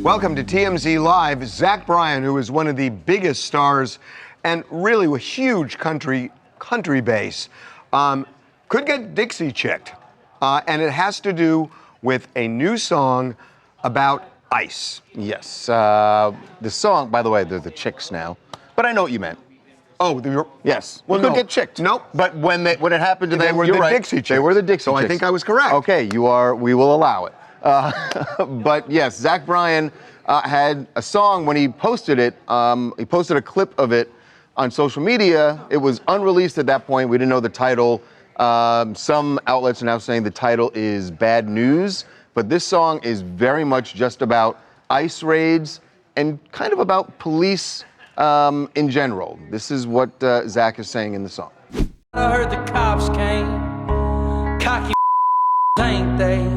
Welcome to TMZ Live. Zach Bryan, who is one of the biggest stars and really a huge country base, could get Dixie chicked. And it has to do with a new song about ice. Yes. The song, by the way, they're the Chicks now. But I know what you meant. Oh, yes. Well, you could no. get chicked. Nope. But when it happened to them, they were you're the right. Dixie Chicks. They were the Dixie So Chicks. I think I was correct. Okay, we will allow it. But yes, Zach Bryan had a song when he posted it. He posted a clip of it on social media. It was unreleased at that point. We didn't know the title. Some outlets are now saying the title is Bad News. But this song is very much just about ICE raids and kind of about police in general. This is what Zach is saying in the song. I heard the cops came, cocky ain't they?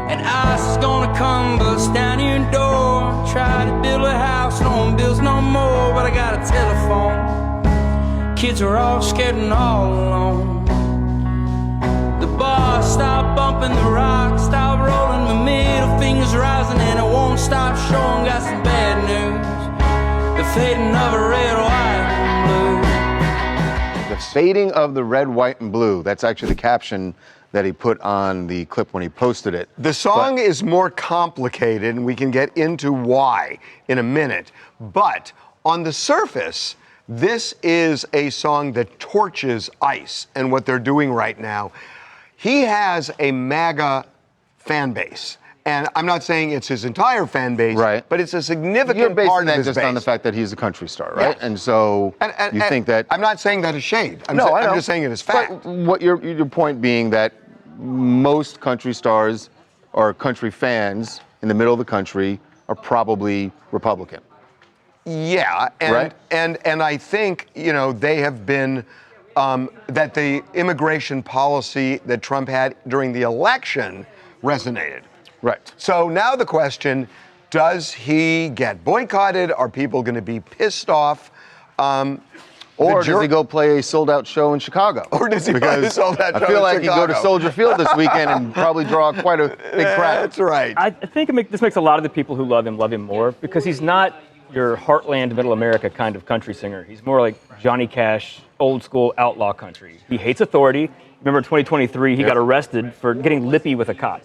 And ICE is gonna come bust down your door. Try to build a house, no one builds no more. But I got a telephone. Kids are all scared and all alone. The bars stop bumping, the rock stop rolling, my middle fingers rising and it won't stop showing. Got some bad news. The fading of a red, white, and blue. The fading of the red, white, and blue. That's actually the caption that he put on the clip when he posted it. The song is more complicated, and we can get into why in a minute. But on the surface, this is a song that torches ICE and what they're doing right now. He has a MAGA fan base. And I'm not saying it's his entire fan base, right, but it's a significant You're basing part of that his just base. on the fact that he's a country star, right? Yes. And so you think that... I'm not saying that as shade. I'm just saying it as fact. But what your point being that most country stars or country fans in the middle of the country are probably Republican. Yeah, right? and I think, they have been, that the immigration policy that Trump had during the election resonated. Right. So now the question, does he get boycotted? Are people going to be pissed off? Or does he go play a sold-out show in Chicago? Or does he play a sold-out show in Chicago? I feel like he'd go to Soldier Field this weekend and probably draw quite a big crowd. That's right. I think this makes a lot of the people who love him more because he's not your heartland, middle America kind of country singer. He's more like Johnny Cash, old school outlaw country. He hates authority. Remember in 2023, he got arrested for getting lippy with a cop.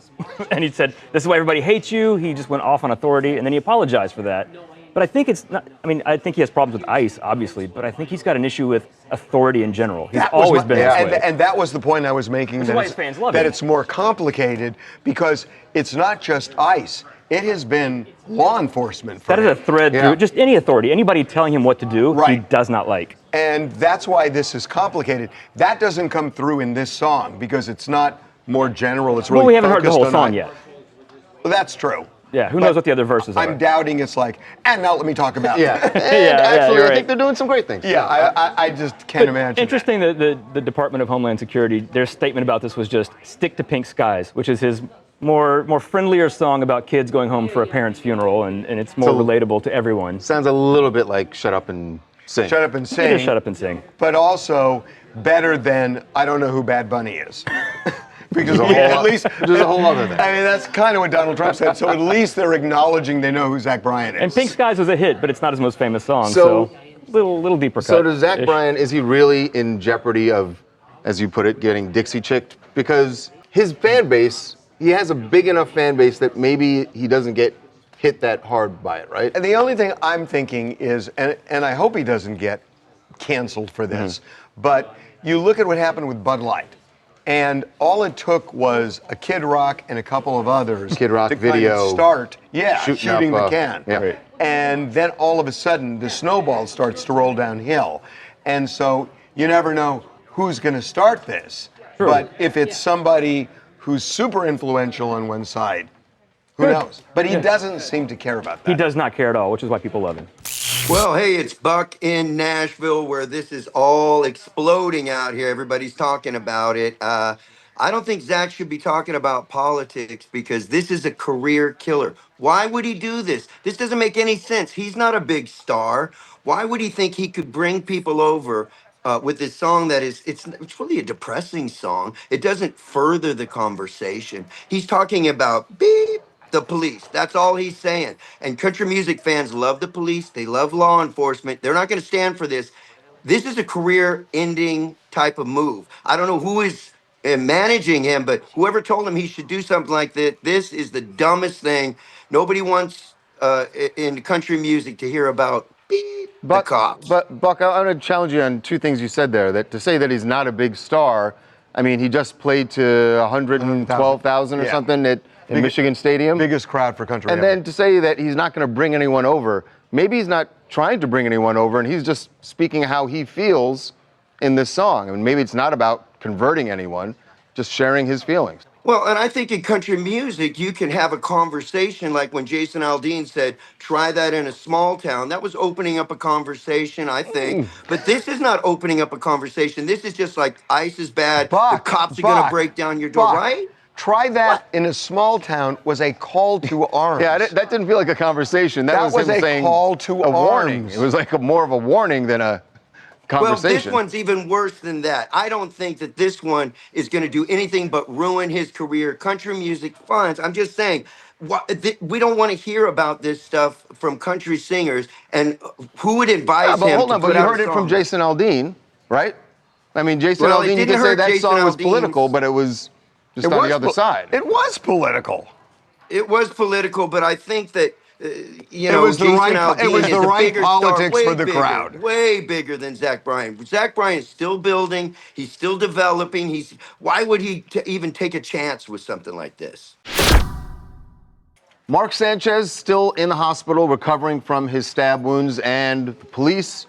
And he said, this is why everybody hates you. He just went off on authority, and then he apologized for that. But I think it's not, I think he has problems with ICE, obviously, but I think he's got an issue with authority in general. He's always been this way. And that was the point I was making. That's why his fans love that him. It's more complicated because it's not just ICE. It has been law enforcement for That is a thread through just any authority. Anybody telling him what to do, he does not like. And that's why this is complicated. That doesn't come through in this song because it's not more general. It's really we haven't heard the focused whole on song ICE. yet. Well, that's true. Yeah, who knows what the other verses are. I'm doubting it's like, and now let me talk about it. Actually, I think they're doing some great things. Yeah, I just can't imagine. Interesting that the Department of Homeland Security, their statement about this was just stick to Pink Skies, which is his more friendlier song about kids going home for a parent's funeral, and it's more relatable to everyone. Sounds a little bit like Shut Up and Sing. Shut Up and Sing. It is Shut Up and Sing. But also better than I don't know who Bad Bunny is. Because at least there's a whole other thing. I mean, that's kind of what Donald Trump said. So at least they're acknowledging they know who Zach Bryan is. And Pink Skies was a hit, but it's not his most famous song. So little deeper cut. So does Zach Bryan, is he really in jeopardy of, as you put it, getting Dixie chicked? Because his fan base, he has a big enough fan base that maybe he doesn't get hit that hard by it, right? And the only thing I'm thinking is, and I hope he doesn't get canceled for this, but you look at what happened with Bud Light. And all it took was a Kid Rock and a couple of others Kid Rock to video kind of start, shooting up, the can. Right. And then all of a sudden, the snowball starts to roll downhill. And so you never know who's going to start this. True. But if it's somebody who's super influential on one side, who knows? But he doesn't seem to care about that. He does not care at all, which is why people love him. Well, hey, it's Buck in Nashville where this is all exploding out here. Everybody's talking about it. I don't think Zach should be talking about politics because this is a career killer. Why would he do this? This doesn't make any sense. He's not a big star. Why would he think he could bring people over with this song that it's really a depressing song? It doesn't further the conversation. He's talking about beep, the police. That's all he's saying. And country music fans love the police. They love law enforcement. They're not going to stand for this. This is a career-ending type of move. I don't know who is managing him, but whoever told him he should do something like that, this is the dumbest thing. Nobody wants in country music to hear about beep, the cops. But Buck, I want to challenge you on two things you said there. That to say that he's not a big star, I mean, he just played to 112,000 or Yeah. something in Michigan Stadium. Biggest crowd for country. And ever. then to say that he's not going to bring anyone over, maybe he's not trying to bring anyone over, and he's just speaking how he feels in this song. I mean, maybe it's not about converting anyone, just sharing his feelings. Well, and I think in country music, you can have a conversation like when Jason Aldean said, try that in a small town. That was opening up a conversation, I think. But this is not opening up a conversation. This is just like ICE is bad. Buck, the cops are going to Buck, break down your door, Buck, right? Try that in a small town was a call to arms. Yeah, that didn't feel like a conversation. That was was him a saying call to a warning. arms. It was like more of a warning than a conversation. Well, this one's even worse than that. I don't think that this one is going to do anything but ruin his career. Country music fans. I'm just saying, we don't want to hear about this stuff from country singers. And who would advise Yeah, but him hold to on, but put you out a heard it from song? Jason Aldean, right? I mean, Jason Well, it Aldean, you didn't can say hurt that Jason song was Aldean's- political, but it was just on the other side. It was political. It was political, but I think that you It know, was the Jason right- Aldean it was is the a right bigger star, politics way for the bigger, crowd. way bigger than Zach Bryan. Zach Bryan is still building. He's still developing. Why would he even take a chance with something like this? Mark Sanchez still in the hospital recovering from his stab wounds, and the police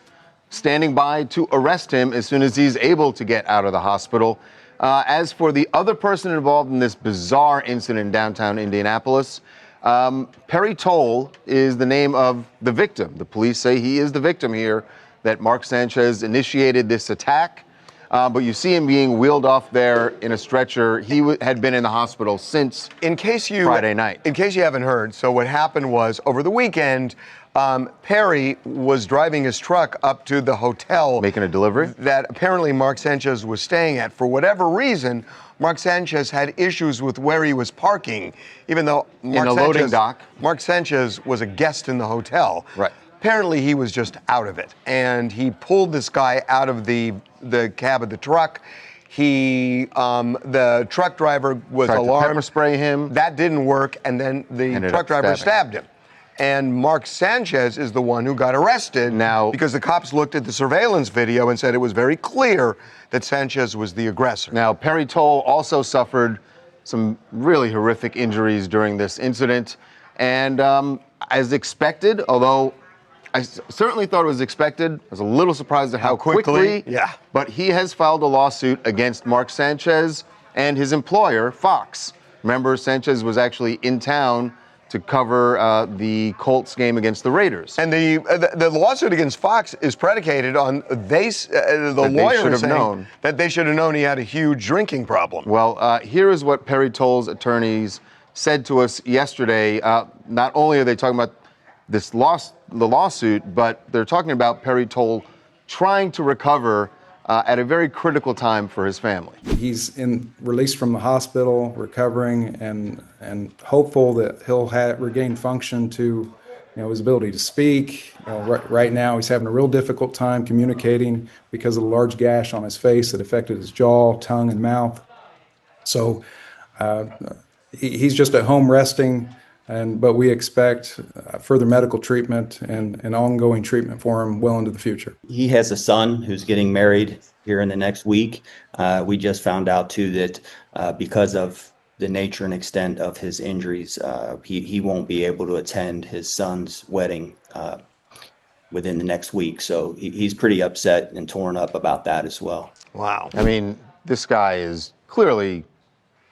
standing by to arrest him as soon as he's able to get out of the hospital. As for the other person involved in this bizarre incident in downtown Indianapolis, Perry Toll is the name of the victim. The police say he is the victim here, that Mark Sanchez initiated this attack. But you see him being wheeled off there in a stretcher. He had been in the hospital since Friday night. In case you haven't heard, so what happened was over the weekend, Perry was driving his truck up to the hotel. Making a delivery? That apparently Mark Sanchez was staying at. For whatever reason, Mark Sanchez had issues with where he was parking, even though loading dock. Mark Sanchez was a guest in the hotel. Right. Apparently he was just out of it, and he pulled this guy out of the cab of the truck. The truck driver was Tried to alarmed. pepper spray him. That didn't work, and then the Ended truck up driver stabbing stabbed him. And Mark Sanchez is the one who got arrested now because the cops looked at the surveillance video and said it was very clear that Sanchez was the aggressor. Now, Perry Toll also suffered some really horrific injuries during this incident. And as expected, although I certainly thought it was expected, I was a little surprised at how quickly. Yeah. But he has filed a lawsuit against Mark Sanchez and his employer, Fox. Remember, Sanchez was actually in town to cover the Colts game against the Raiders. And the lawsuit against Fox is predicated on the lawyer saying that they should have known he had a huge drinking problem. Well, here is what Perry Toll's attorneys said to us yesterday. Not only are they talking about the lawsuit, but they're talking about Perry Toll trying to recover at a very critical time for his family. He's released from the hospital, recovering, and hopeful that he'll regain function to, his ability to speak. Right now, he's having a real difficult time communicating because of the large gash on his face that affected his jaw, tongue, and mouth. So he's just at home resting. But we expect further medical treatment and ongoing treatment for him well into the future. He has a son who's getting married here in the next week. We just found out, too, that because of the nature and extent of his injuries, he won't be able to attend his son's wedding within the next week. So he's pretty upset and torn up about that as well. Wow. I mean, this guy is clearly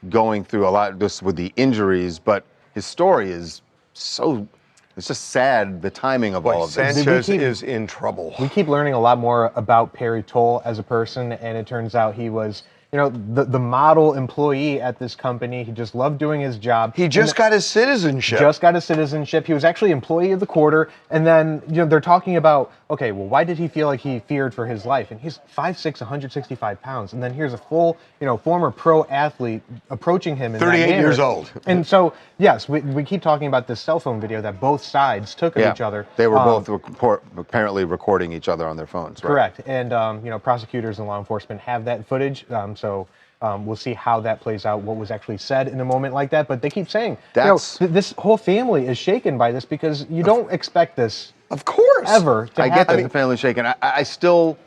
going through a lot just with the injuries, but his story is it's just sad, the timing of all of this. Sanchez is in trouble. We keep learning a lot more about Perry Toll as a person, and it turns out he was the model employee at this company. He just loved doing his job. He just got his citizenship. Just got his citizenship. He was actually employee of the quarter. And then, they're talking about, okay, well, why did he feel like he feared for his life? And he's 5'6", 165 pounds. And then here's a full, former pro athlete approaching him in 38 that manner. years old. And so, yes, we keep talking about this cell phone video that both sides took of each other. They were both apparently recording each other on their phones. Right? Correct. And, prosecutors and law enforcement have that footage. So we'll see how that plays out, what was actually said in a moment like that. But they keep saying, this whole family is shaken by this because you don't expect this. Of course. Ever to I happen. get that the family's shaken. I still,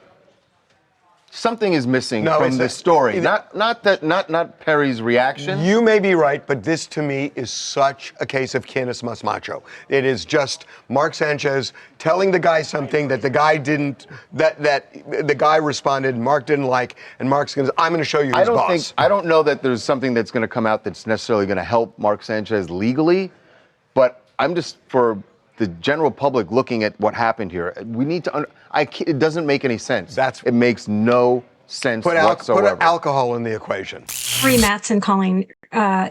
something is missing from this story. Not Perry's reaction. You may be right, but this to me is such a case of canis mus macho. It is just Mark Sanchez telling the guy something that the guy didn't, that the guy responded, Mark didn't like, and Mark's going to, I'm going to show you his boss. I don't know that there's something that's going to come out that's necessarily going to help Mark Sanchez legally, but I'm just, for the general public looking at what happened here, we need to, it doesn't make any sense. It makes no sense whatsoever. Put alcohol in the equation. Bree Mattson calling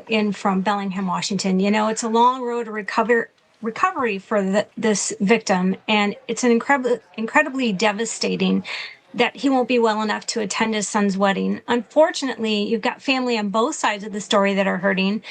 in from Bellingham, Washington. It's a long road to recovery for this victim, and it's an incredibly devastating that he won't be well enough to attend his son's wedding. Unfortunately, you've got family on both sides of the story that are hurting,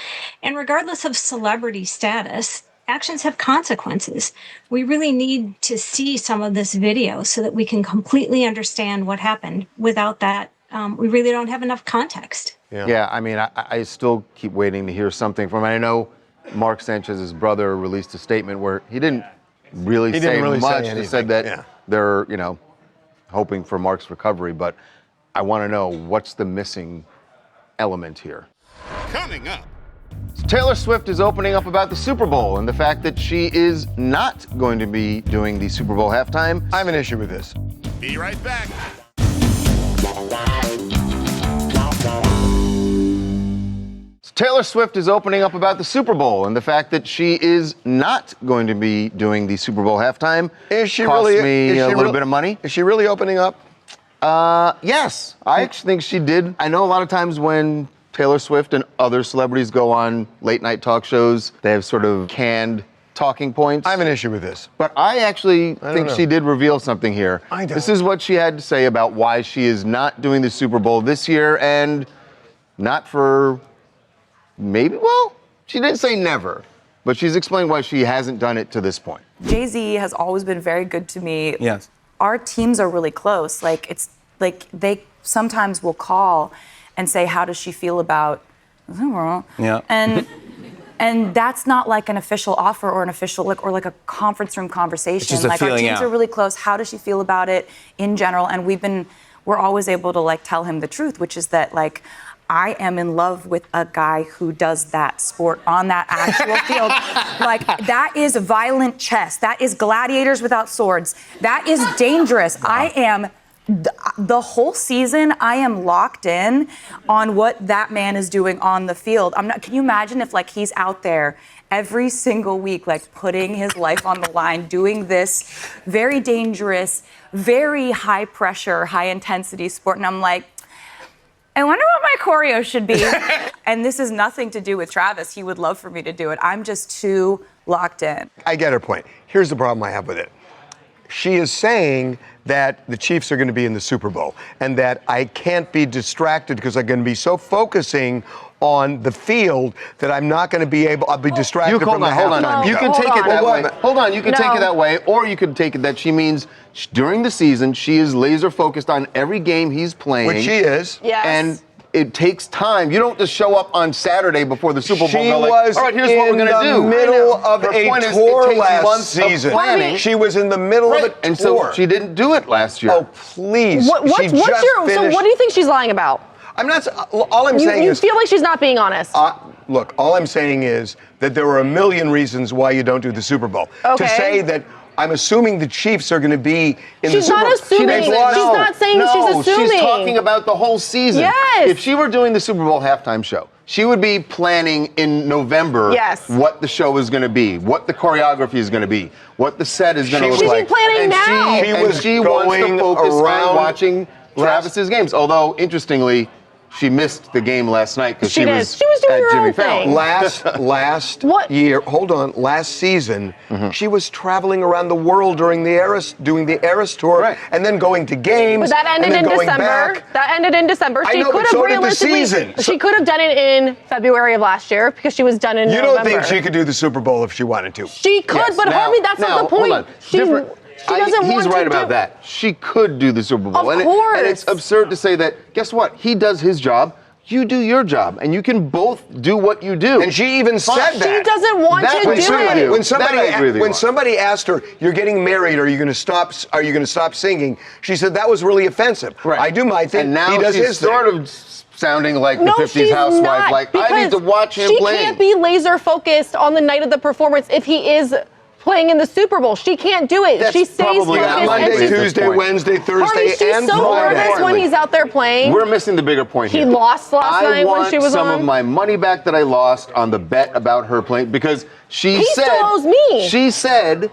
and regardless of celebrity status, actions have consequences. We really need to see some of this video so that we can completely understand what happened. Without that, we really don't have enough context. Yeah, I mean, I still keep waiting to hear something from him. I know Mark Sanchez's brother released a statement where he didn't really say much. He said that they're, hoping for Mark's recovery, but I want to know what's the missing element here. Coming up. Taylor Swift is opening up about the Super Bowl and the fact that she is not going to be doing the Super Bowl halftime. I have an issue with this. Be right back. Taylor Swift is opening up about the Super Bowl and the fact that she is not going to be doing the Super Bowl halftime. Is she Cost really? me a little bit of money. Is she really opening up? Yes, I actually think she did. I know a lot of times when Taylor Swift and other celebrities go on late night talk shows, they have sort of canned talking points. I have an issue with this. But I actually think she did reveal something here. I don't. This is what she had to say about why she is not doing the Super Bowl this year, and not for she didn't say never, but she's explained why she hasn't done it to this point. Jay-Z has always been very good to me. Yes. Our teams are really close. They sometimes will call and say, how does she feel about, yeah. And that's not like an official offer or an official, or like a conference room conversation. It's just a our teams are really close. How does she feel about it in general? And we're always able to tell him the truth, which is that I am in love with a guy who does that sport on that actual field. That is violent chess. That is gladiators without swords. That is dangerous. Wow. I am, the whole season, I am locked in on what that man is doing on the field. Can you imagine if he's out there every single week, putting his life on the line, doing this very dangerous, very high pressure, high intensity sport. And I'm I wonder what my choreo should be. And this is nothing to do with Travis. He would love for me to do it. I'm just too locked in. I get her point. Here's the problem I have with it. She is saying that the Chiefs are going to be in the Super Bowl and that I can't be distracted because I'm going to be so focusing on the field that I'm not going to be able, I'll be distracted from the halftime show. You can take it that way. Hold on, you can take it that way, or you can take it that she means during the season, she is laser focused on every game he's playing. Which she is. Yes. And it takes time. You don't just show up on Saturday before the Super Bowl. She was all right, here's what we're going to do. in the middle of a tour last season. She was in the middle of a tour. And so she didn't do it last year. Oh, please. So what do you think she's lying about? I'm not, all I'm saying is. You feel like she's not being honest. Look, all I'm saying is that there are a million reasons why you don't do the Super Bowl. Okay. To say that I'm assuming the Chiefs are going to be in the Super Bowl. She's not saying she's assuming. She's talking about the whole season. Yes. If she were doing the Super Bowl halftime show, she would be planning in November what the show is going to be, what the choreography is going to be, what the set is going to look like. She's planning now. She wants to focus on watching Travis's games. Although, interestingly, she missed the game last night because She was doing at her Jimmy own thing. Fallon. Last What? year, hold on, last season, she was traveling around the world doing the Eras tour, Right. and then going to games. But that ended and then in going December. back. That ended in December. I She know, could but have so did the realistically. season. She could have done it in February of last year because she was done in You November. don't think she could do the Super Bowl if she wanted to? She could, Yes. but Now- Harvey, that's now, not the hold point. on. She Different- doesn't want He's to right do about that. She could do the Super Bowl. Of and course. and it's absurd to say that, guess what? He does his job. You do your job, and you can both do what you do. And she even said that. She doesn't want That to I do agree with it. you. When That I agree with you when on. somebody asked her, "You're getting married, are you going to stop singing?" She said that was really offensive. Right. I do my thing. And now he does she's his sort thing. of sounding like No, the 50s she's housewife. not. Like, I need to because watch him she play. can't be laser focused on the night of the performance if he is playing in the Super Bowl. She can't do it. That's She stays probably focused. not and Monday, At this Tuesday, point. Wednesday, Thursday, Harvey, she's and so Friday. nervous when he's out there playing. We're missing the bigger point He here. lost last night when she was I want some on. of my money back that I lost on the bet about her playing because she He said still owes me. She said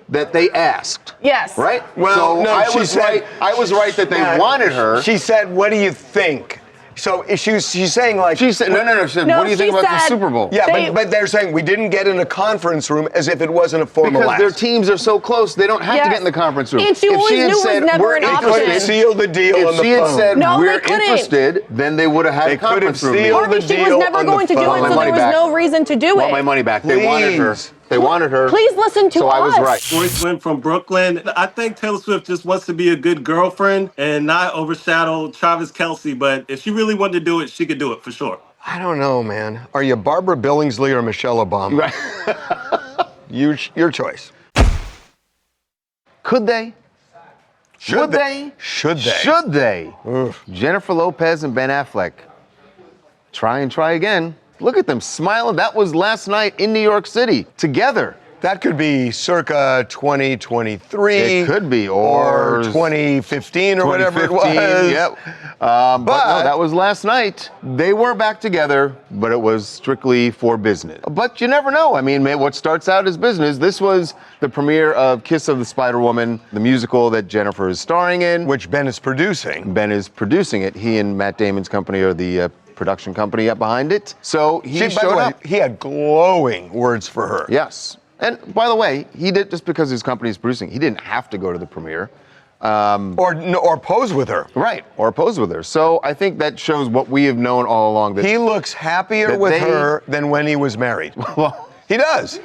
that they asked. Yes. Right? Well, so no, I she was said- right. I was right that they wanted her. She said, "What do you think?" So she's saying like She said, no. She said, No, what do you think she about the said- Super Bowl? Yeah, They- but they're saying we didn't get in a conference room as if it wasn't a formal Because act. their teams are so close, they don't have to Yes. get in the conference room. And she always knew it was never "We're an They option." couldn't interested," seal the deal on if the she had phone. said No, they we're couldn't. interested, then they would have had They a could have conference room sealed meeting. Harvey, the she was deal never on the going to do phone. it, My so money there was back. no reason to do Want it. my money back. They wanted her. Please. They wanted her. Please listen to so us. I was right. Royce Lynn from Brooklyn. I think Taylor Swift just wants to be a good girlfriend and not overshadow Travis Kelce. But if she really wanted to do it, she could do it for sure. I don't know, man. Are you Barbara Billingsley or Michelle Obama? Right. Your choice. Could they? Should they? Should they? Should they? Oof. Jennifer Lopez and Ben Affleck. Try and try again. Look at them smiling. That was last night in New York City together. That could be circa 2023. It could be, or 2015 or whatever it was. 2015, Yep. But no, that was last night. They were back together, but it was strictly for business. But you never know. I mean, what starts out as business. This was the premiere of Kiss of the Spider Woman, the musical that Jennifer is starring in. Which Ben is producing. Ben is producing it. He and Matt Damon's company are the production company up behind it. So he By the showed way, up. he had glowing words for her. Yes. And by the way, he did just because his company is producing. He didn't have to go to the premiere. Or pose with her. Right, or pose with her. So I think that shows what we have known all along. That He looks happier that with they- her than when he was married. Well, He does.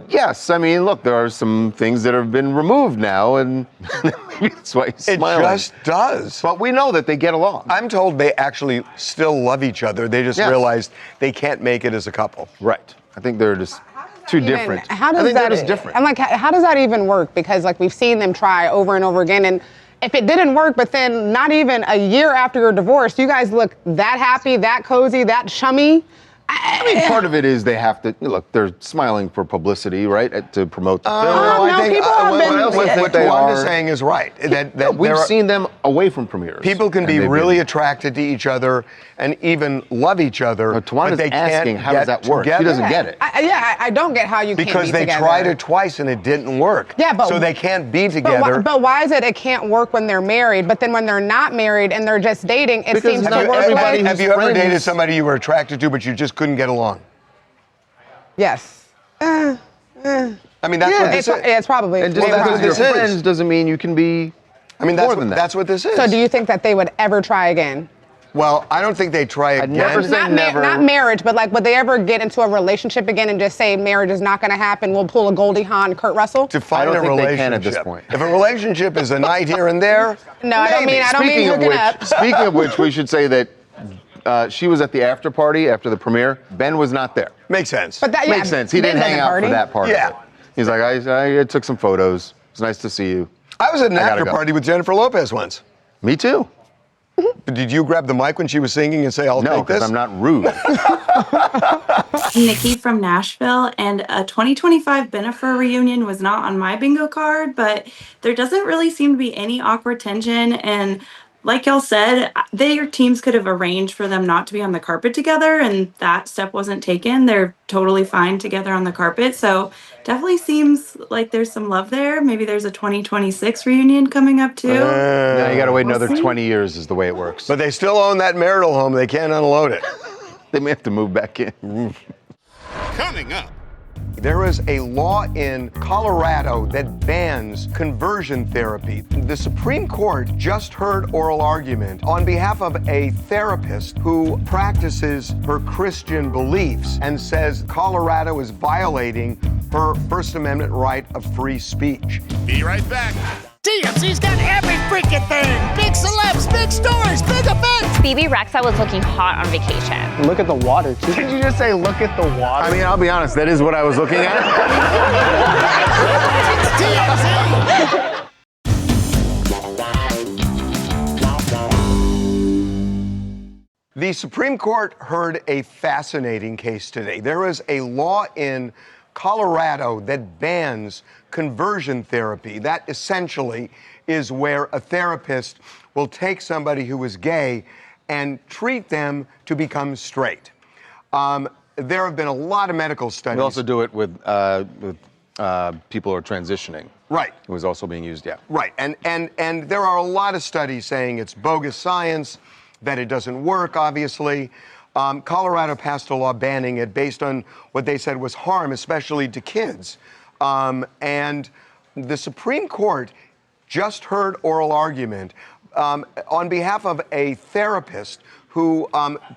yes, I mean, look, there are some things that have been removed now, and maybe that's why he's It smiling. just does. But we know that they get along. I'm told they actually still love each other. They just Yes. realized they can't make it as a couple. Right. I think they're just too different. How does I think that they're just different. I'm like, how does that even work? Because like we've seen them try over and over again, and if it didn't work, but then not even a year after your divorce, you guys look that happy, that cozy, that chummy. I mean, part of it is they have to look. They're smiling for publicity, right? To promote the film. no, people have been- what they Tawanda's are. saying is right. That We've there are- seen them away from premieres. People can and be they've really been- attracted to each other and even love each other, No, Tawanda's but they asking, can't how does get that work? She together. doesn't get it. I don't get how you can't Because be they together. tried it twice and it didn't work. Yeah, but so they can't be But together. but why is it can't work when they're married, but then when they're not married and they're just dating, it Because seems not to work? everybody Like, have you ever friends. dated somebody you were attracted to but you just couldn't get along? yes. I mean, that's what this is. It's probably. And just maybe because probably. you're this is. friends doesn't mean you can be. I mean, more than that. that's what this is. So do you think that they would ever try again? Well, I don't think they try again. never say never. Not marriage, but like, would they ever get into a relationship again and just say marriage is not going to happen? We'll pull a Goldie Hawn, Kurt Russell. Define I don't a think they relationship. can at this point. If a relationship is a night here and there, No, I don't mean Speaking of hooking which, up. speaking of which, we should say that she was at the after party after the premiere. Ben was not there. makes sense. But that Makes sense. He didn't Ben hang doesn't out for party. that part. Yeah. Of it. He's like, I took some photos. It's nice to see you. I was at an I gotta after go. party with Jennifer Lopez once. Me too. But did you grab the mic when she was singing and say, I'll No, take this? because I'm not rude. Nikki from Nashville, and a 2025 Bennifer reunion was not on my bingo card, but there doesn't really seem to be any awkward tension, and like y'all said, their teams could have arranged for them not to be on the carpet together, and that step wasn't taken. They're totally fine together on the carpet. So definitely seems like there's some love there. Maybe there's a 2026 reunion coming up too. Now you got to wait another see. 20 years is the way it works. But they still own that marital home. They can't unload it. They may have to move back in. Coming up. There is a law in Colorado that bans conversion therapy. The Supreme Court just heard oral argument on behalf of a therapist who practices her Christian beliefs and says Colorado is violating her First Amendment right of free speech. Be right back. TMZ's got every freaking thing. Big celebs, big stories, big events. BB Rexa was looking hot on vacation. Look at the water, too. Did you just say, look at the water? I mean, I'll be honest, that is what I was looking at. The Supreme Court heard a fascinating case today. There is a law in Colorado that bans conversion therapy. That essentially is where a therapist will take somebody who is gay and treat them to become straight. There have been a lot of medical studies. We also do it with people who are transitioning. Right. It was also being used, yeah. Right, and there are a lot of studies saying it's bogus science, that it doesn't work, obviously. Colorado passed a law banning it based on what they said was harm, especially to kids. And the Supreme Court just heard oral argument on behalf of a therapist who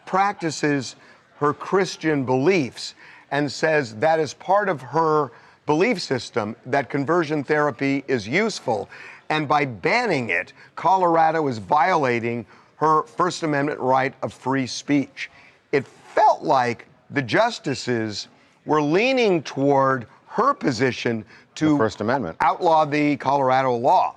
practices her Christian beliefs and says that is part of her belief system, that conversion therapy is useful. And by banning it, Colorado is violating her First Amendment right of free speech. It felt like the justices were leaning toward her position to the First Amendment. Outlaw the Colorado law.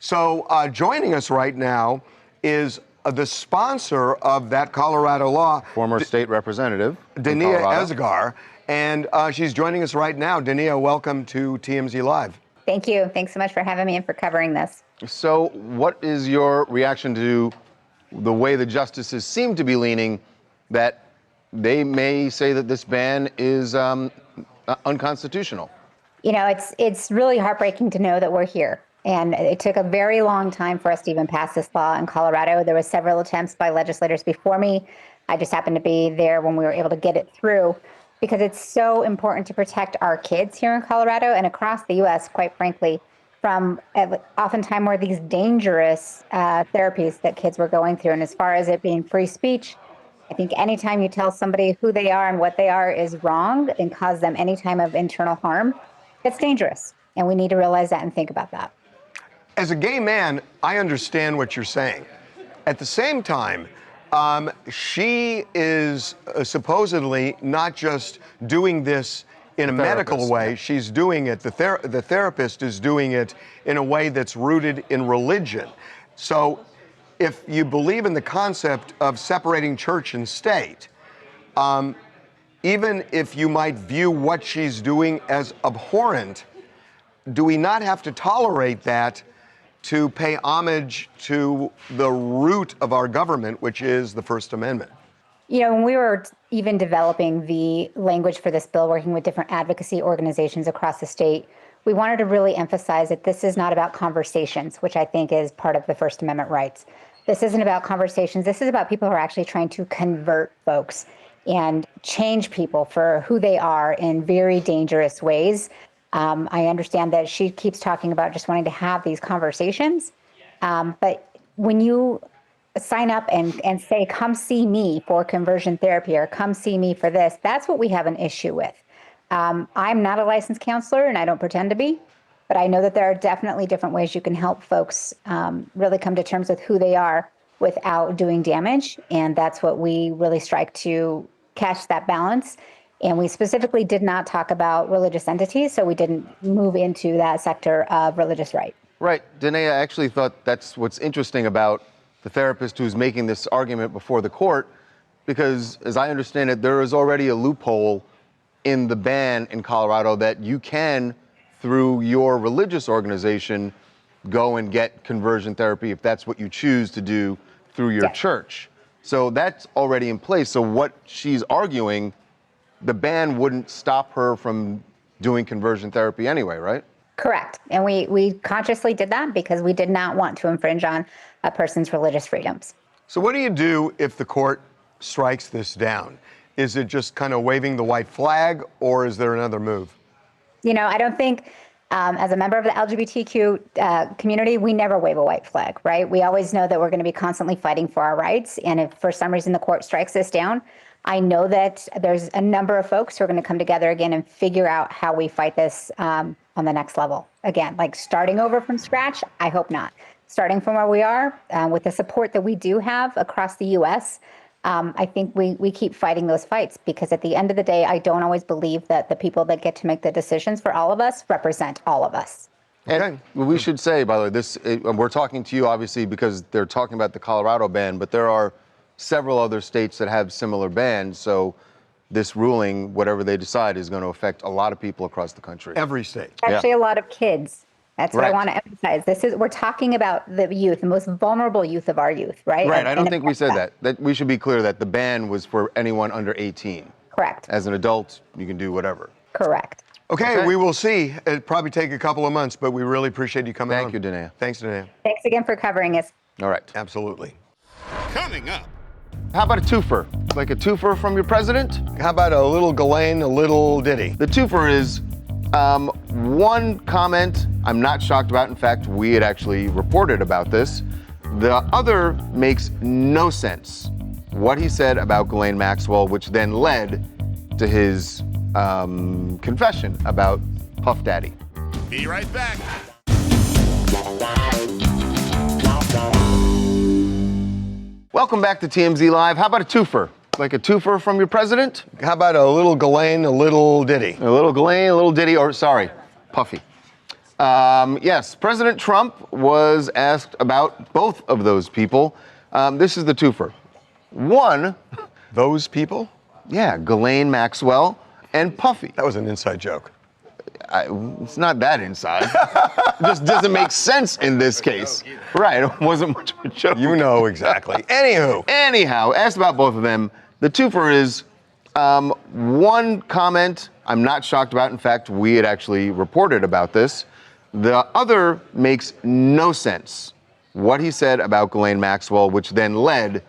So joining us right now is the sponsor of that Colorado law, former state representative, Dania Esgar, and she's joining us right now. Dania, welcome to TMZ Live. Thank you. Thanks so much for having me and for covering this. So what is your reaction to the way the justices seem to be leaning, that they may say that this ban is unconstitutional? You know, it's really heartbreaking to know that we're here. And it took a very long time for us to even pass this law in Colorado. There were several attempts by legislators before me. I just happened to be there when we were able to get it through, because it's so important to protect our kids here in Colorado and across the U.S., quite frankly, from oftentimes more these dangerous therapies that kids were going through. And as far as it being free speech, I think anytime you tell somebody who they are and what they are is wrong and cause them any time of internal harm, it's dangerous. And we need to realize that and think about that. As a gay man, I understand what you're saying. At the same time, she is supposedly not just doing this in a medical way, she's doing it, the therapist is doing it in a way that's rooted in religion. So if you believe in the concept of separating church and state, even if you might view what she's doing as abhorrent, do we not have to tolerate that to pay homage to the root of our government, which is the First Amendment? You know, when we were even developing the language for this bill, working with different advocacy organizations across the state, we wanted to really emphasize that this is not about conversations, which I think is part of the First Amendment rights. This isn't about conversations. This is about people who are actually trying to convert folks and change people for who they are in very dangerous ways. I understand that she keeps talking about just wanting to have these conversations. But when you sign up and say, come see me for conversion therapy or come see me for this, that's what we have an issue with. I'm not a licensed counselor and I don't pretend to be, but I know that there are definitely different ways you can help folks really come to terms with who they are without doing damage. And that's what we really strike to catch that balance. And we specifically did not talk about religious entities, so we didn't move into that sector of religious right. Right. Danae, I actually thought that's what's interesting about the therapist who's making this argument before the court, because as I understand it, there is already a loophole in the ban in Colorado that you can, through your religious organization, go and get conversion therapy if that's what you choose to do through your church. So that's already in place. So what she's arguing, the ban wouldn't stop her from doing conversion therapy anyway, right? Correct. And we consciously did that because we did not want to infringe on a person's religious freedoms. So what do you do if the court strikes this down? Is it just kind of waving the white flag, or is there another move? You know, I don't think as a member of the LGBTQ community, we never wave a white flag, right? We always know that we're going to be constantly fighting for our rights. And if for some reason the court strikes this down, I know that there's a number of folks who are going to come together again and figure out how we fight this on the next level. Again, like starting over from scratch, I hope not. Starting from where we are, with the support that we do have across the U.S., I think we keep fighting those fights because at the end of the day, I don't always believe that the people that get to make the decisions for all of us represent all of us. And we should say, by the way, we're talking to you obviously because they're talking about the Colorado ban, but there are several other states that have similar bans. So this ruling, whatever they decide, is going to affect a lot of people across the country. Every state. Actually, a lot of kids. That's what I want to emphasize. We're talking about the youth, the most vulnerable youth of our youth, right? Right. I don't think we said that. That we should be clear that the ban was for anyone under 18. Correct. As an adult, you can do whatever. Correct. Okay, we will see. It'll probably take a couple of months, but we really appreciate you coming on. Thank you, Danae. Thanks, Danae. Thanks again for covering us. All right. Absolutely. Coming up. How about a twofer? Like a twofer from your president? How about a little Ghislaine, a little Diddy? The twofer is one comment I'm not shocked about. In fact, we had actually reported about this. The other makes no sense. What he said about Ghislaine Maxwell, which then led to his confession about Puff Daddy. Be right back. Welcome back to TMZ Live. How about a twofer? Like a twofer from your president? How about a little Ghislaine, a little Diddy? A little Ghislaine, a little Diddy, or sorry, Puffy. Yes, President Trump was asked about both of those people. This is the twofer. One. Those people? Yeah, Ghislaine Maxwell and Puffy. That was an inside joke. It's not that inside. It just doesn't make sense in this case. Right, it wasn't much of a joke. You know exactly. Anyhow, asked about both of them. The twofer is one comment I'm not shocked about. In fact, we had actually reported about this. The other makes no sense. What he said about Ghislaine Maxwell, which then led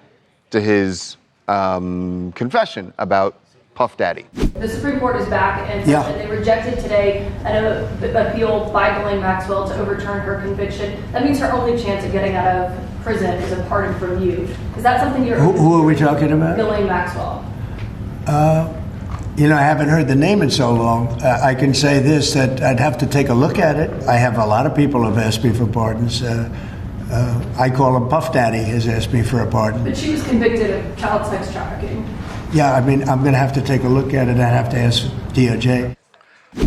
to his confession about Puff Daddy. The Supreme Court is back and they rejected today an appeal by Ghislaine Maxwell to overturn her conviction. That means her only chance of getting out of prison is a pardon from you. Is that something you're... Who are we talking about? Ghislaine Maxwell. You know, I haven't heard the name in so long. I can say this, that I'd have to take a look at it. I have a lot of people have asked me for pardons. I call him Puff Daddy has asked me for a pardon. But she was convicted of child sex trafficking. Yeah, I mean, I'm going to have to take a look at it. I'd have to ask DOJ.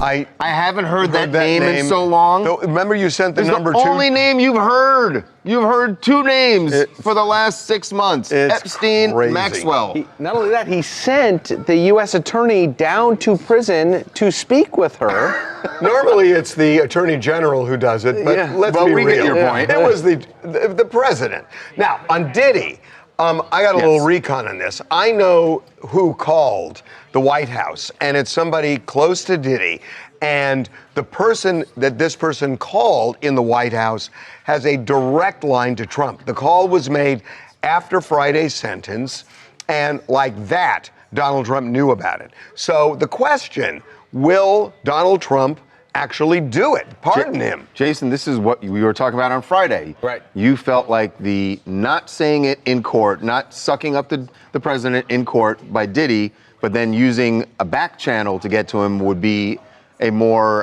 I haven't heard that name in so long. Remember you sent the It's number the two? only name you've heard. You've heard two names for the last 6 months. Epstein, crazy. Maxwell. Not only that, he sent the U.S. attorney down to prison to speak with her. Normally it's the attorney general who does it, but let's be we real. get your point. It was the president. Now, on Diddy, I got a little recon on this. I know who called the White House, and it's somebody close to Diddy. And the person that this person called in the White House has a direct line to Trump. The call was made after Friday's sentence, and like that, Donald Trump knew about it. So the question, will Donald Trump actually do it? Pardon him. Jason, this is what we were talking about on Friday. Right. You felt like the not saying it in court, not sucking up the president in court by Diddy, but then using a back channel to get to him would be a more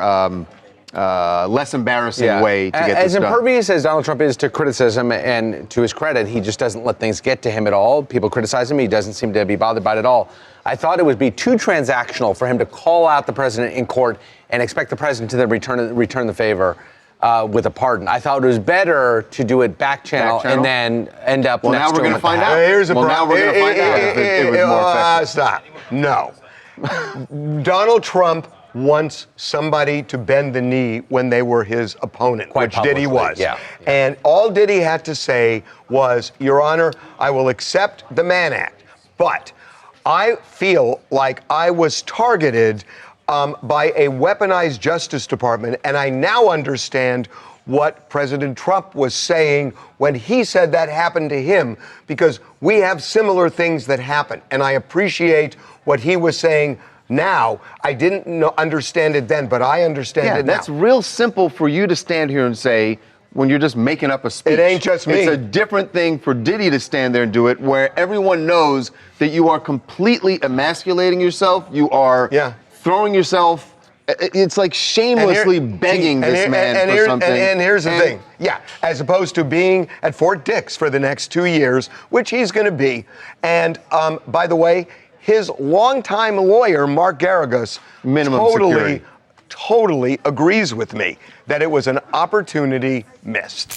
less embarrassing way to get this done. As impervious as Donald Trump is to criticism, and to his credit, he just doesn't let things get to him at all. People criticize him. He doesn't seem to be bothered by it at all. I thought it would be too transactional for him to call out the president in court and expect the president to then return the favor with a pardon. I thought it was better to do it back channel and then end up next to him. Well, now we're going to find out. Here's the now we're going to find out if it was more effective. Stop. No. Donald Trump wants somebody to bend the knee when they were his opponent, which Diddy publicly, was. yeah. And all Diddy had to say was, Your Honor, I will accept the Mann Act, but I feel like I was targeted by a weaponized Justice Department, and I now understand what President Trump was saying when he said that happened to him, because we have similar things that happen. And I appreciate what he was saying now. I didn't understand it then, but I understand it now. That's real simple for you to stand here and say when you're just making up a speech. It ain't just me. It's a different thing for Diddy to stand there and do it, where everyone knows that you are completely emasculating yourself. You are throwing yourself. It's like shamelessly begging this man for something. And here's the thing. Yeah, as opposed to being at Fort Dix for the next 2 years, which he's going to be. And by the way, his longtime lawyer, Mark Garagos, totally agrees with me that it was an opportunity missed.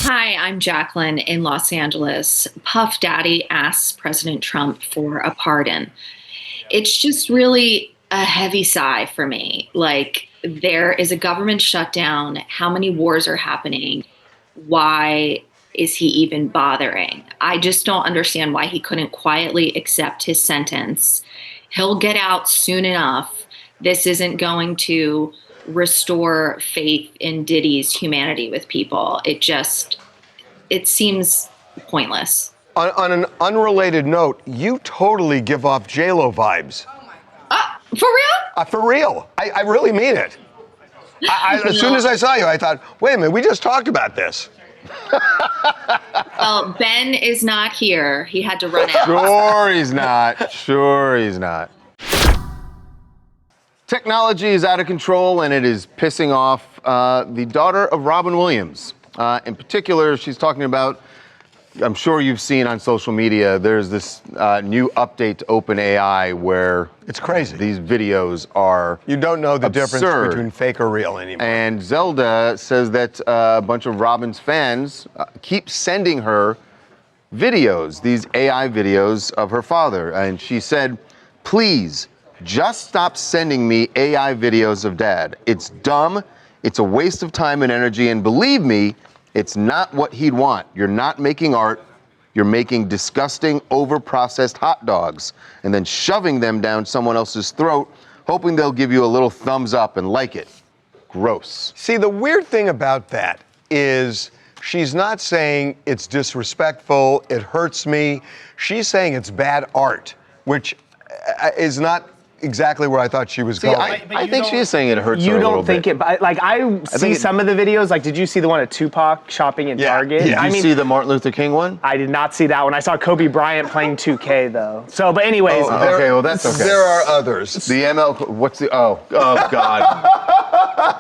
Hi, I'm Jacqueline in Los Angeles. Puff Daddy asks President Trump for a pardon. It's just really a heavy sigh for me. Like, there is a government shutdown. How many wars are happening? Why is he even bothering? I just don't understand why he couldn't quietly accept his sentence. He'll get out soon enough. This isn't going to restore faith in Diddy's humanity with people. It seems pointless. On an unrelated note, you totally give off J-Lo vibes. For real? For real. I really mean it. As soon as I saw you, I thought, wait a minute, we just talked about this. Well, Ben is not here. He had to run out. Sure he's not. Technology is out of control, and it is pissing off the daughter of Robin Williams. In particular, she's talking about, I'm sure you've seen on social media, there's this new update to OpenAI where it's crazy. These videos are You don't know the absurd. difference between fake or real anymore. And Zelda says that a bunch of Robin's fans keep sending her videos, these AI videos of her father. And she said, please, just stop sending me AI videos of dad. It's dumb, it's a waste of time and energy, and believe me, it's not what he'd want. You're not making art. You're making disgusting, over-processed hot dogs and then shoving them down someone else's throat, hoping they'll give you a little thumbs up and like it. Gross. See, the weird thing about that is she's not saying it's disrespectful, it hurts me. She's saying it's bad art, which is not exactly where I thought she was going. I think she is saying it hurts her You a don't little think bit. it, but like I see some of the videos. Like, did you see the one of Tupac shopping in Target? Did you see the Martin Luther King one? I did not see that one. I saw Kobe Bryant playing 2K though. So, but anyways. Okay, well that's okay. There are others. The ML, what's the, oh God.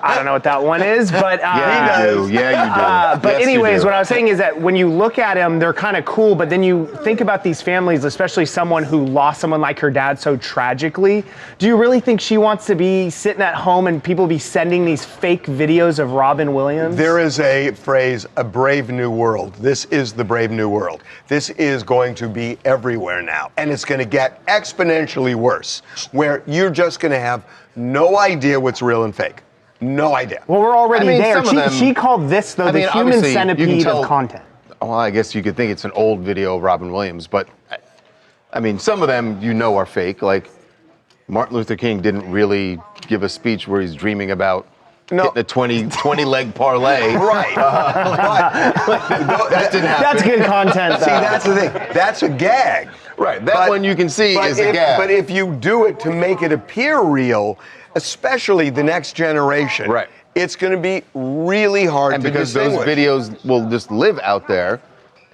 I don't know what that one is, but Yeah, you do. Yeah, you do. But Yes, you anyways, do. what I was saying is that when you look at them, they're kind of cool. But then you think about these families, especially someone who lost someone like her dad so tragically. Do you really think she wants to be sitting at home and people be sending these fake videos of Robin Williams? There is a phrase, a brave new world. This is the brave new world. This is going to be everywhere now. And it's going to get exponentially worse, where you're just going to have no idea what's real and fake. No idea. Well, we're already there. some of them- She called this, though, the human obviously, you can centipede tell- of content. Well, I guess you could think it's an old video of Robin Williams, but I mean, some of them are fake. Like Martin Luther King didn't really give a speech where he's dreaming about hitting a 20 leg parlay. Right. That didn't happen. That's good content, though. See, that's the thing. That's a gag. Right. That one you can see is a gag. But if you do it to make it appear real, especially the next generation, Right. it's going to be really hard And to because those distinguish. videos will just live out there,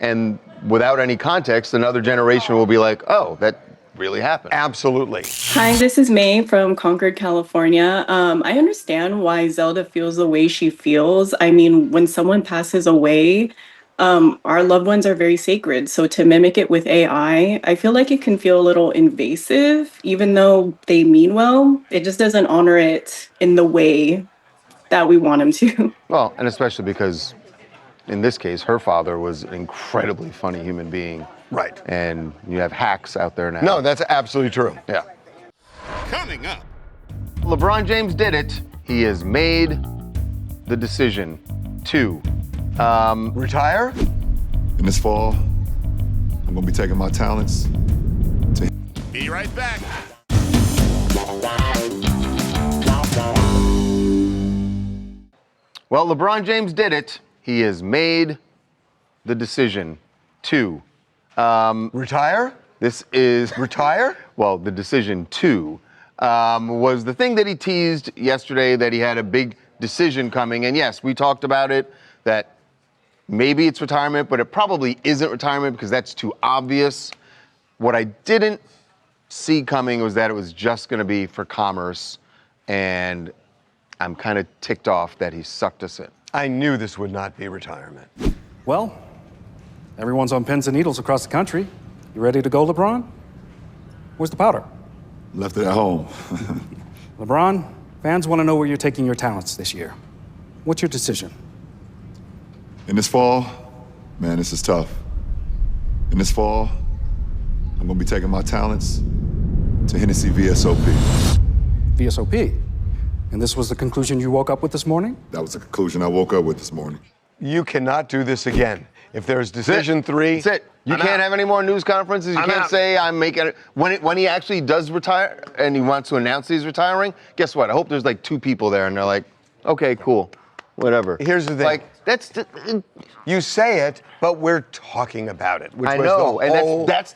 and without any context, another generation will be like, oh, that really happened. Absolutely. Hi, this is May from Concord, California. I understand why Zelda feels the way she feels. I mean, when someone passes away, our loved ones are very sacred. So to mimic it with AI, I feel like it can feel a little invasive, even though they mean well. It just doesn't honor it in the way that we want him to. Well, and especially because in this case, her father was an incredibly funny human being. Right. And you have hacks out there now. No, that's absolutely true. Yeah. Coming up. LeBron James did it. He has made the decision to retire. In this fall, I'm gonna be taking my talents to. Be right back. Well, LeBron James did it. He has made the decision to retire. This is retire. Well, the decision to was the thing that he teased yesterday, that he had a big decision coming. And yes, we talked about it, that maybe it's retirement, but it probably isn't retirement because that's too obvious. What I didn't see coming was that it was just going to be for commerce, and I'm kind of ticked off that he sucked us in. I knew this would not be retirement. Well, everyone's on pins and needles across the country. You ready to go, LeBron? Where's the powder? Left it at home. LeBron, fans want to know where you're taking your talents this year. What's your decision? In this fall, man, this is tough. In this fall, I'm gonna be taking my talents to Hennessy VSOP. VSOP? And this was the conclusion you woke up with this morning? That was the conclusion I woke up with this morning. You cannot do this again. If there's decision three, that's it. You can't have any more news conferences. You can't say I'm making it. When he actually does retire and he wants to announce he's retiring, guess what? I hope there's like 2 people there and they're like, okay, cool, whatever. Here's the thing. Like, you say it, but we're talking about it. Which I was know, the and whole that's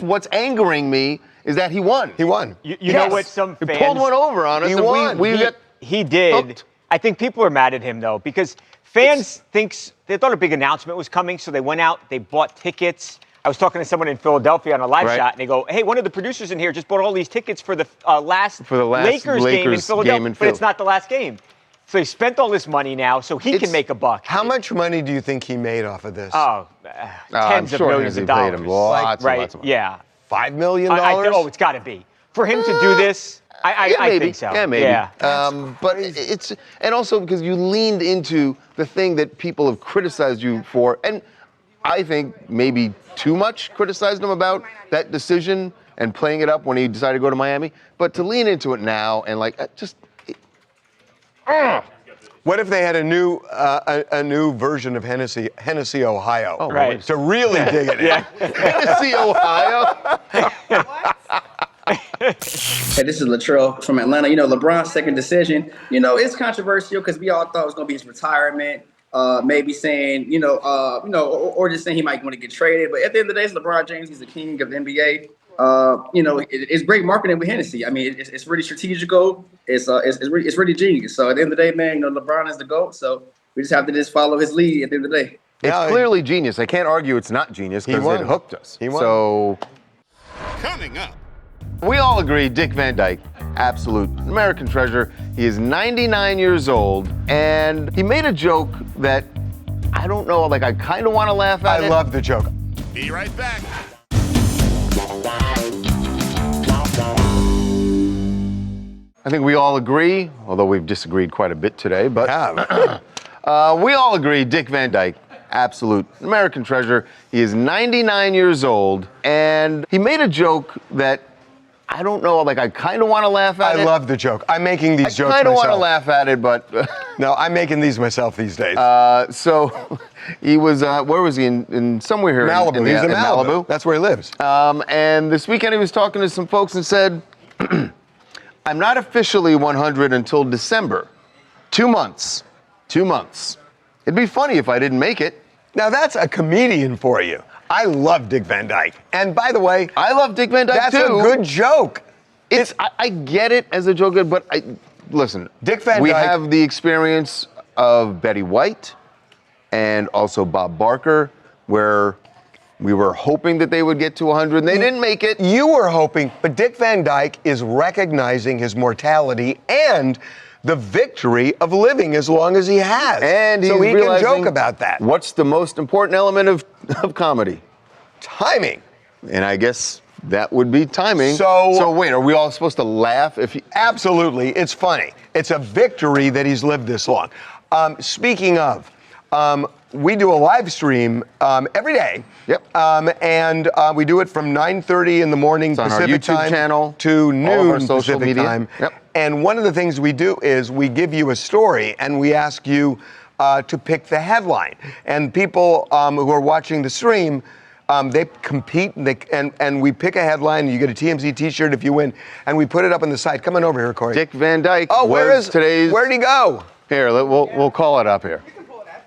what's angering me, is that he won. He won. You know what? Some fans he pulled one over on us. He and won. We got He did. hooked. I think people are mad at him though, because fans they thought a big announcement was coming, so they went out, they bought tickets. I was talking to someone in Philadelphia on a live shot, and they go, "Hey, one of the producers in here just bought all these tickets for the last Lakers game in Philadelphia, but it's not the last game." So he spent all this money now, so he can make a buck. How much money do you think he made off of this? Tens of millions of dollars. Paid him lots and lots of money. Yeah. $5 million? It's got to be. For him to do this, I think so. Yeah, maybe. Yeah. But it's, and also because you leaned into the thing that people have criticized you for, and I think maybe too much criticized him about that decision and playing it up when he decided to go to Miami. But to lean into it now and what if they had a new version of Hennessy, Ohio? Oh, right. To really dig it in. Hennessy, Ohio. Hey, this is Latrell from Atlanta. You know, LeBron's second decision, it's controversial because we all thought it was going to be his retirement. Maybe saying, or just saying he might want to get traded. But at the end of the day, it's LeBron James. He's the king of the NBA. It's great marketing with Hennessy. I mean, it's really strategical. It's really genius. So at the end of the day, man, LeBron is the GOAT. So we just have to follow his lead at the end of the day. It's clearly genius. I can't argue it's not genius because it hooked us. He won. So Coming up. we all agree Dick Van Dyke, absolute American treasure. He is 99 years old, and he made a joke that I don't know, I kind of want to laugh at it. I love the joke. Be right back. I think we all agree, although we've disagreed quite a bit today, but we all agree Dick Van Dyke, absolute American treasure. He is 99 years old, and he made a joke that I don't know, I kind of want to laugh at it. I love the joke. I'm making these jokes myself. I kind of want to laugh at it, but... No, I'm making these myself these days. So he was, where was he? In somewhere here. Malibu. He's in Malibu. That's where he lives. And this weekend he was talking to some folks and said, I'm not officially 100 until December. 2 months. 2 months. It'd be funny if I didn't make it. Now that's a comedian for you. I love Dick Van Dyke. And by the way, I love Dick Van Dyke that's too. That's a good joke. I get it as a joke, but listen, Dick Van Dyke. We have the experience of Betty White and also Bob Barker, where we were hoping that they would get to 100, and they didn't make it. You were hoping, but Dick Van Dyke is recognizing his mortality and the victory of living as long as he has. And so he can joke realizing about that. What's the most important element of comedy? Timing. And I guess that would be timing. So wait, are we all supposed to laugh if he... Absolutely. It's funny. It's a victory that he's lived this long. Speaking of, we do a live stream every day. Yep. And we do it from 9:30 in the morning it's on Pacific our YouTube time channel, to all of our noon social Pacific media. time. Yep. And one of the things we do is we give you a story and we ask you to pick the headline. And people who are watching the stream, they compete and we pick a headline. You get a TMZ T-shirt if you win, and we put it up on the site. Come on over here, Corey. Dick Van Dyke. Oh, where'd he go? Here, we'll call it up here.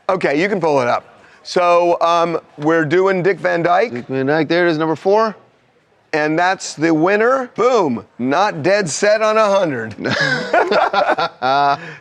Okay, you can pull it up. So we're doing Dick Van Dyke. Dick Van Dyke, there it is, number 4. And that's the winner. Boom. Not dead set on 100.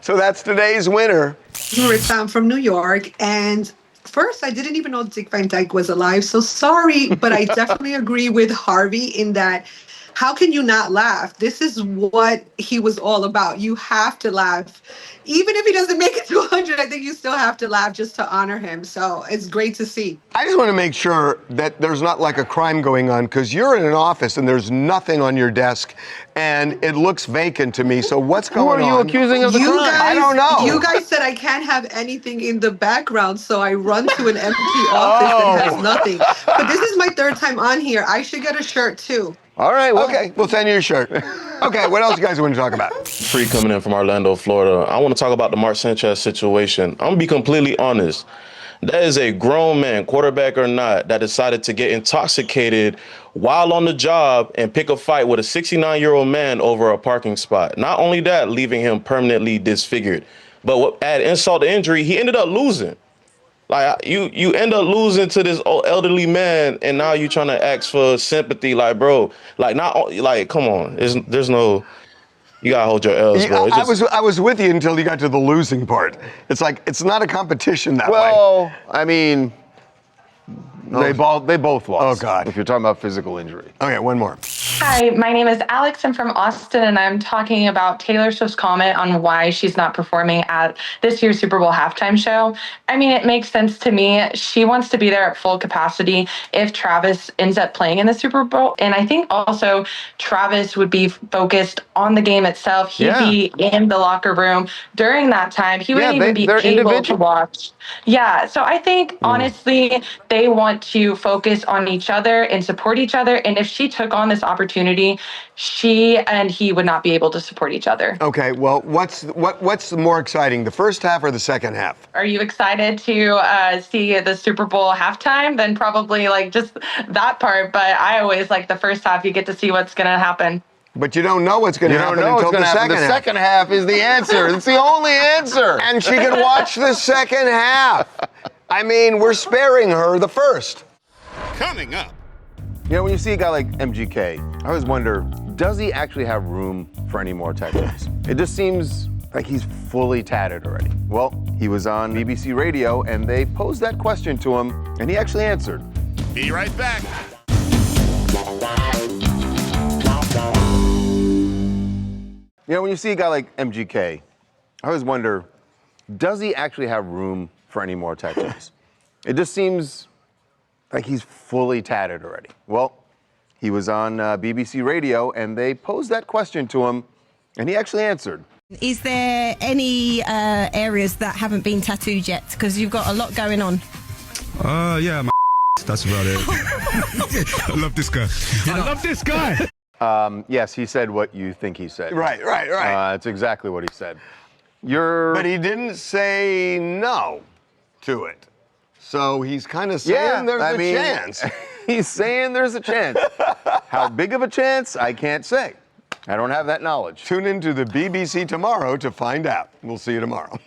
So that's today's winner. Marissa, I'm from New York, and first, I didn't even know Dick Van Dyke was alive, so sorry, but I definitely agree with Harvey in that how can you not laugh? This is what he was all about. You have to laugh. Even if he doesn't make it to 100, I think you still have to laugh just to honor him. So it's great to see. I just want to make sure that there's not like a crime going on, because you're in an office and there's nothing on your desk and it looks vacant to me. So what's going on? Who are you accusing of the crime? I don't know. You guys said I can't have anything in the background, so I run to an empty office that has nothing. But this is my 3rd time on here. I should get a shirt too. All right. Well, okay, we'll send you a shirt. Okay, what else you guys want to talk about? Free coming in from Orlando, Florida. I want to talk about the Mark Sanchez situation. I'm going to be completely honest. That is a grown man, quarterback or not, that decided to get intoxicated while on the job and pick a fight with a 69-year-old man over a parking spot. Not only that, leaving him permanently disfigured, but add insult to injury, he ended up losing. Like, you end up losing to this old elderly man, and now you trying to ask for sympathy. Like, bro, come on. There's no, you gotta hold your L's, bro. I was with you until you got to the losing part. It's like, it's not a competition that way. Well, I mean, they both lost. Oh, God. If you're talking about physical injury. Okay, one more. Hi, my name is Alex. I'm from Austin, and I'm talking about Taylor Swift's comment on why she's not performing at this year's Super Bowl halftime show. I mean, it makes sense to me. She wants to be there at full capacity if Travis ends up playing in the Super Bowl. And I think also Travis would be focused on the game itself. He'd be in the locker room during that time. He wouldn't even be able to watch. Yeah, so I think, honestly, they want to focus on each other and support each other. And if she took on this opportunity, she and he would not be able to support each other. Okay, well, what's more exciting, the first half or the second half? Are you excited to see the Super Bowl halftime? Then probably just that part. But I always like the first half. You get to see what's going to happen. But you don't know what's going to happen until the second half. The second half is the answer. It's the only answer. And she can watch the second half. I mean, we're sparing her the first. Coming up. You know, when you see a guy like MGK, I always wonder, does he actually have room for any more tattoos? It just seems like he's fully tatted already. Well, he was on BBC Radio, and they posed that question to him, and he actually answered. Be right back. You know, when you see a guy like MGK, I always wonder, does he actually have room for any more tattoos? It just seems like he's fully tatted already. Well, he was on BBC Radio, and they posed that question to him, and he actually answered. Is there any areas that haven't been tattooed yet? Because you've got a lot going on. Yeah, my that's about it. I love this guy. I love this guy. Yes, he said what you think he said. Right. That's exactly what he said. But he didn't say no to it. So he's kind of saying there's a chance. He's saying there's a chance. How big of a chance? I can't say. I don't have that knowledge. Tune into the BBC tomorrow to find out. We'll see you tomorrow.